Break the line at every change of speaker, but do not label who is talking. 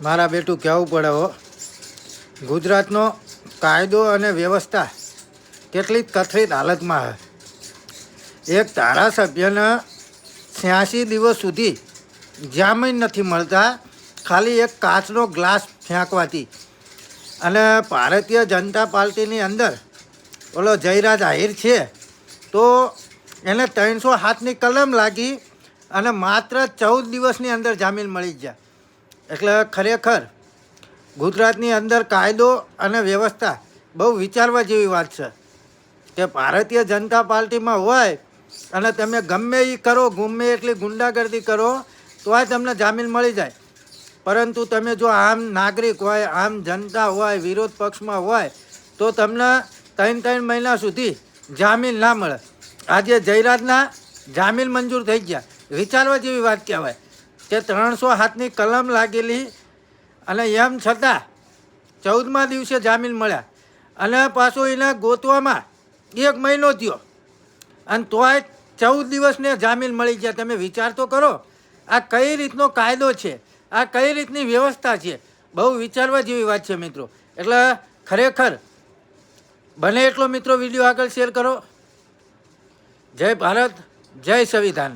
મારા બેટું કહેવું પડે હો, ગુજરાતનો કાયદો અને વ્યવસ્થા કેટલી કથળિત હાલતમાં છે. એક ધારાસભ્યને 86 દિવસ સુધી જામીન નથી મળતા, ખાલી એક કાચનો ગ્લાસ ફેંકવાથી. અને ભારતીય જનતા પાર્ટીની અંદર ઓલો જયરાજ આહિર છે, તો એને 307ની કલમ લાગી અને માત્ર 14 દિવસની અંદર જામીન મળી ગયા. એટલે ખરેખર ગુજરાતની અંદર કાયદો અને વ્યવસ્થા બહુ વિચારવા જેવી વાત છે કે ભારતીય જનતા પાર્ટીમાં હોય અને તમે ગમે એ કરો, ગમે એટલી ગુંડાગર્દી કરો તોય તમને જામીન મળી જાય. પરંતુ તમે જો આમ નાગરિક હોય, આમ જનતા હોય, વિરોધ પક્ષમાં હોય તો તમને 3 મહિના સુધી જામીન ના મળે. આજે જયરાજના જામીન મંજૂર થઈ ગયા, વિચારવા જેવી વાત કહેવાય કે 307ની કલમ લાગેલી અને એમ છતાં 14મા દિવસે જામીન મળ્યા અને પાછું એને ગોતવામાં 1 મહિનો થયો અને તોય 14 દિવસને જામીન મળી ગયા. તમે વિચાર તો કરો, આ કઈ રીતનો કાયદો છે, આ કઈ રીતની વ્યવસ્થા છે. બહુ વિચારવા જેવી વાત છે મિત્રો. એટલે ખરેખર બને એટલો મિત્રો વિડીયો આગળ શેર કરો. જય ભારત, જય સંવિધાન.